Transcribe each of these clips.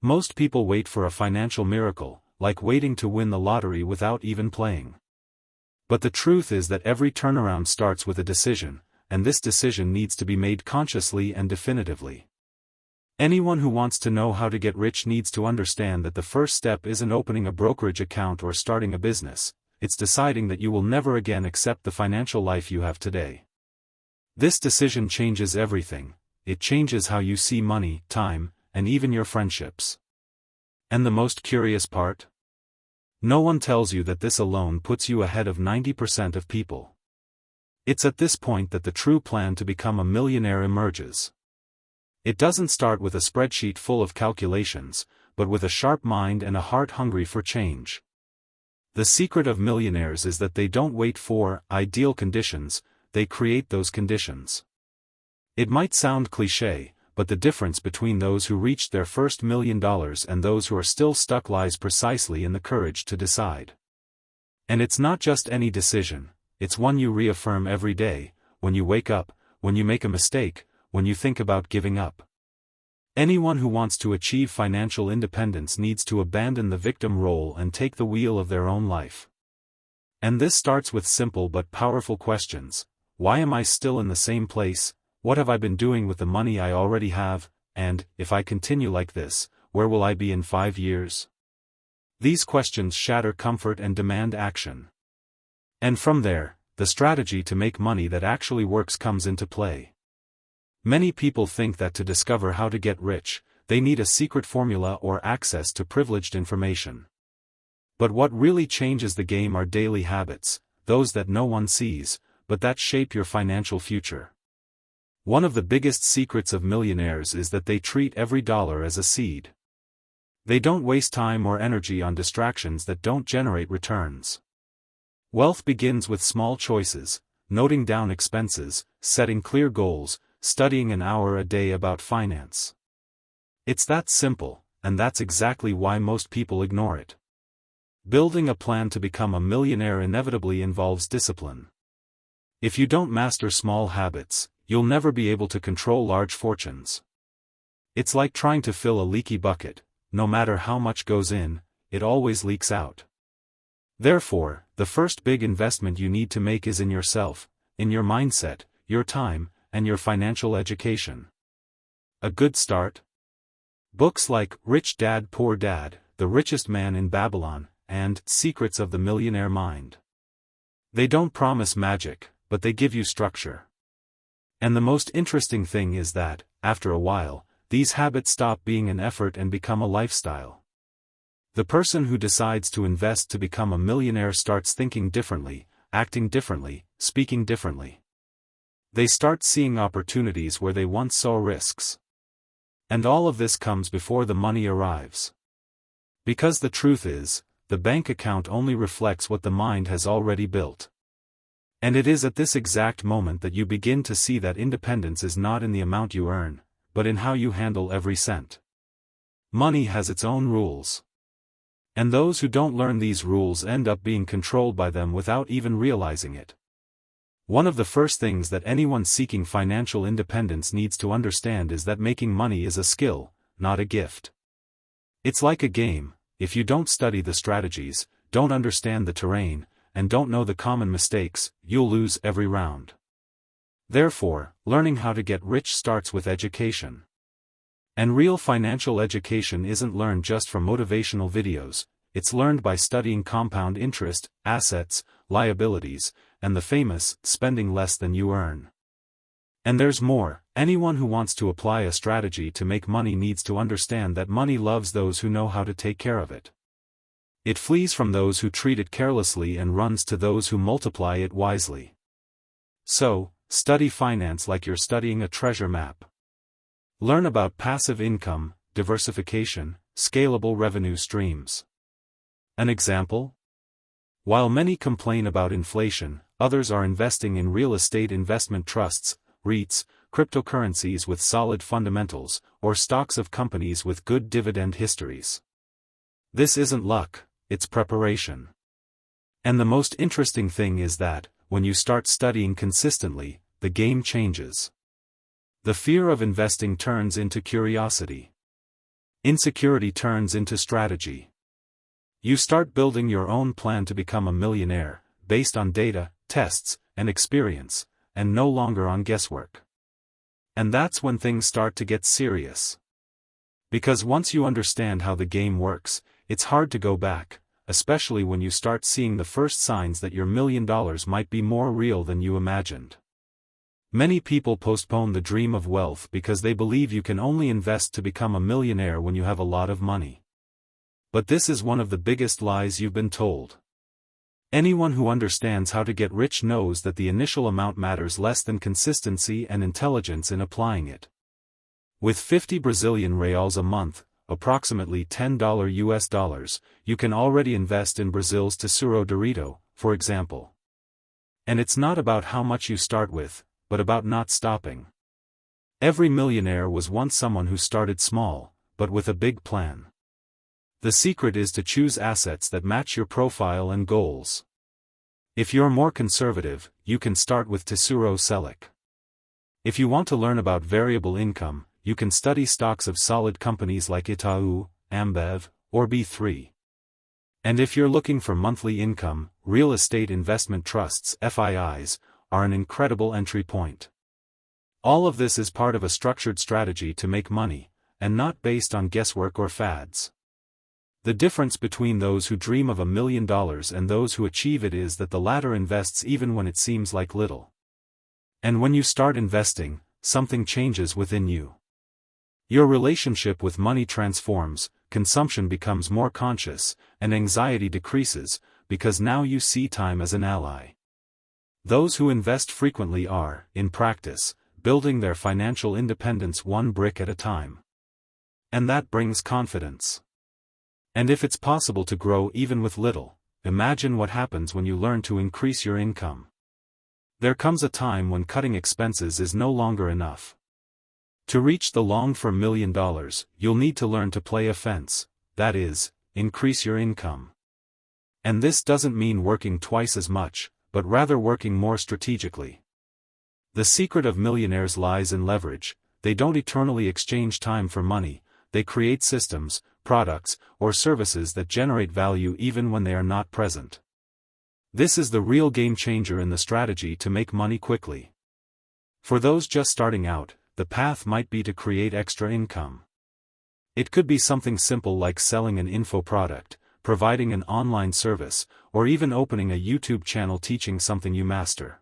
Most people wait for a financial miracle, like waiting to win the lottery without even playing. But the truth is that every turnaround starts with a decision, and this decision needs to be made consciously and definitively. Anyone who wants to know how to get rich needs to understand that the first step isn't opening a brokerage account or starting a business, it's deciding that you will never again accept the financial life you have today. This decision changes everything. It changes how you see money, time, and even your friendships. And the most curious part? No one tells you that this alone puts you ahead of 90% of people. It's at this point that the true plan to become a millionaire emerges. It doesn't start with a spreadsheet full of calculations, but with a sharp mind and a heart hungry for change. The secret of millionaires is that they don't wait for ideal conditions, they create those conditions. It might sound cliché, but the difference between those who reached their first $1 million and those who are still stuck lies precisely in the courage to decide. And it's not just any decision, it's one you reaffirm every day, when you wake up, when you make a mistake, when you think about giving up. Anyone who wants to achieve financial independence needs to abandon the victim role and take the wheel of their own life. And this starts with simple but powerful questions. Why am I still in the same place? What have I been doing with the money I already have? And, if I continue like this, where will I be in 5 years? These questions shatter comfort and demand action. And from there, the strategy to make money that actually works comes into play. Many people think that to discover how to get rich, they need a secret formula or access to privileged information. But what really changes the game are daily habits, those that no one sees, but that shape your financial future. One of the biggest secrets of millionaires is that they treat every dollar as a seed. They don't waste time or energy on distractions that don't generate returns. Wealth begins with small choices, noting down expenses, setting clear goals, studying an hour a day about finance. It's that simple, and that's exactly why most people ignore it. Building a plan to become a millionaire inevitably involves discipline. If you don't master small habits, you'll never be able to control large fortunes. It's like trying to fill a leaky bucket. No matter how much goes in, it always leaks out. Therefore, the first big investment you need to make is in yourself, in your mindset, your time, and your financial education. A good start? Books like Rich Dad Poor Dad, The Richest Man in Babylon, and Secrets of the Millionaire Mind. They don't promise magic, but they give you structure. And the most interesting thing is that, after a while, these habits stop being an effort and become a lifestyle. The person who decides to invest to become a millionaire starts thinking differently, acting differently, speaking differently. They start seeing opportunities where they once saw risks. And all of this comes before the money arrives. Because the truth is, the bank account only reflects what the mind has already built. And it is at this exact moment that you begin to see that independence is not in the amount you earn, but in how you handle every cent. Money has its own rules. And those who don't learn these rules end up being controlled by them without even realizing it. One of the first things that anyone seeking financial independence needs to understand is that making money is a skill, not a gift. It's like a game. If you don't study the strategies, don't understand the terrain, and don't know the common mistakes, you'll lose every round. Therefore, learning how to get rich starts with education. And real financial education isn't learned just from motivational videos, it's learned by studying compound interest, assets, liabilities, and the famous, spending less than you earn. And there's more. Anyone who wants to apply a strategy to make money needs to understand that money loves those who know how to take care of it. It flees from those who treat it carelessly and runs to those who multiply it wisely. So, study finance like you're studying a treasure map. Learn about passive income, diversification, scalable revenue streams. An example? While many complain about inflation, others are investing in real estate investment trusts, REITs, cryptocurrencies with solid fundamentals, or stocks of companies with good dividend histories. This isn't luck, it's preparation. And the most interesting thing is that, when you start studying consistently, the game changes. The fear of investing turns into curiosity. Insecurity turns into strategy. You start building your own plan to become a millionaire, based on data, tests, and experience, and no longer on guesswork. And that's when things start to get serious. Because once you understand how the game works, it's hard to go back, especially when you start seeing the first signs that your $1 million might be more real than you imagined. Many people postpone the dream of wealth because they believe you can only invest to become a millionaire when you have a lot of money. But this is one of the biggest lies you've been told. Anyone who understands how to get rich knows that the initial amount matters less than consistency and intelligence in applying it. With 50 Brazilian reals a month, approximately $10 US, you can already invest in Brazil's Tesouro Direto, for example. And it's not about how much you start with, but about not stopping. Every millionaire was once someone who started small, but with a big plan. The secret is to choose assets that match your profile and goals. If you're more conservative, you can start with Tesouro Selic. If you want to learn about variable income, you can study stocks of solid companies like Itaú, Ambev, or B3. And if you're looking for monthly income, real estate investment trusts (FIIs) are an incredible entry point. All of this is part of a structured strategy to make money, and not based on guesswork or fads. The difference between those who dream of $1 million and those who achieve it is that the latter invests even when it seems like little. And when you start investing, something changes within you. Your relationship with money transforms, consumption becomes more conscious, and anxiety decreases, because now you see time as an ally. Those who invest frequently are, in practice, building their financial independence one brick at a time. And that brings confidence. And if it's possible to grow even with little, imagine what happens when you learn to increase your income. There comes a time when cutting expenses is no longer enough. To reach the longed-for $1 million, you'll need to learn to play offense, that is, increase your income. And this doesn't mean working twice as much, but rather working more strategically. The secret of millionaires lies in leverage. They don't eternally exchange time for money, they create systems, products, or services that generate value even when they are not present. This is the real game changer in the strategy to make money quickly. For those just starting out, the path might be to create extra income. It could be something simple like selling an info product, providing an online service, or even opening a YouTube channel teaching something you master.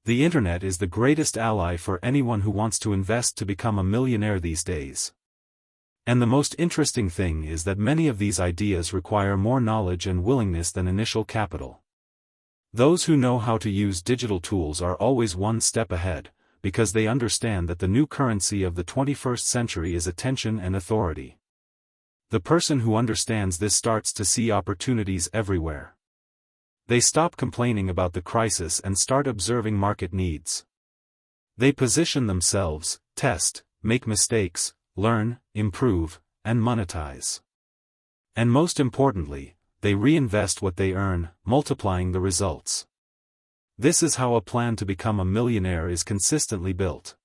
The internet is the greatest ally for anyone who wants to invest to become a millionaire these days. And the most interesting thing is that many of these ideas require more knowledge and willingness than initial capital. Those who know how to use digital tools are always one step ahead, because they understand that the new currency of the 21st century is attention and authority. The person who understands this starts to see opportunities everywhere. They stop complaining about the crisis and start observing market needs. They position themselves, test, make mistakes, learn, improve, and monetize. And most importantly, they reinvest what they earn, multiplying the results. This is how a plan to become a millionaire is consistently built.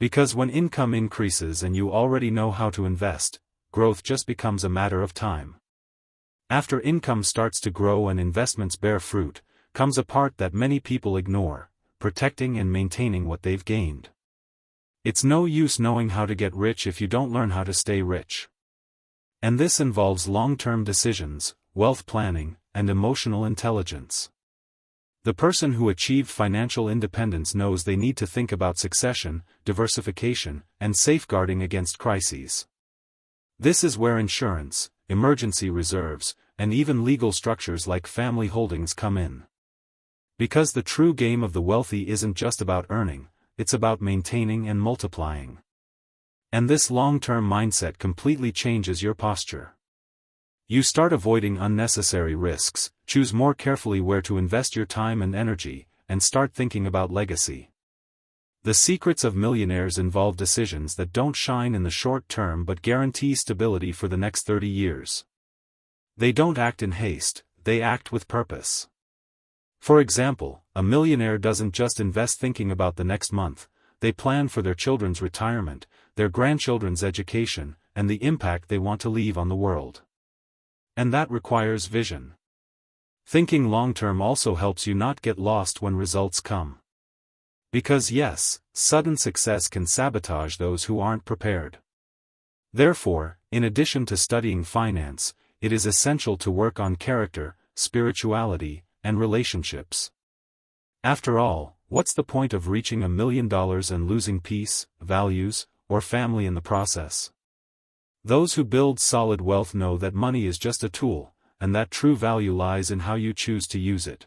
Because when income increases and you already know how to invest, growth just becomes a matter of time. After income starts to grow and investments bear fruit, comes a part that many people ignore: protecting and maintaining what they've gained. It's no use knowing how to get rich if you don't learn how to stay rich. And this involves long-term decisions, wealth planning, and emotional intelligence. The person who achieved financial independence knows they need to think about succession, diversification, and safeguarding against crises. This is where insurance, emergency reserves, and even legal structures like family holdings come in. Because the true game of the wealthy isn't just about earning, it's about maintaining and multiplying. And this long-term mindset completely changes your posture. You start avoiding unnecessary risks, choose more carefully where to invest your time and energy, and start thinking about legacy. The secrets of millionaires involve decisions that don't shine in the short term but guarantee stability for the next 30 years. They don't act in haste, they act with purpose. For example, a millionaire doesn't just invest thinking about the next month, they plan for their children's retirement, their grandchildren's education, and the impact they want to leave on the world. And that requires vision. Thinking long-term also helps you not get lost when results come. Because yes, sudden success can sabotage those who aren't prepared. Therefore, in addition to studying finance, it is essential to work on character, spirituality, and relationships. After all, what's the point of reaching $1 million and losing peace, values, or family in the process? Those who build solid wealth know that money is just a tool, and that true value lies in how you choose to use it.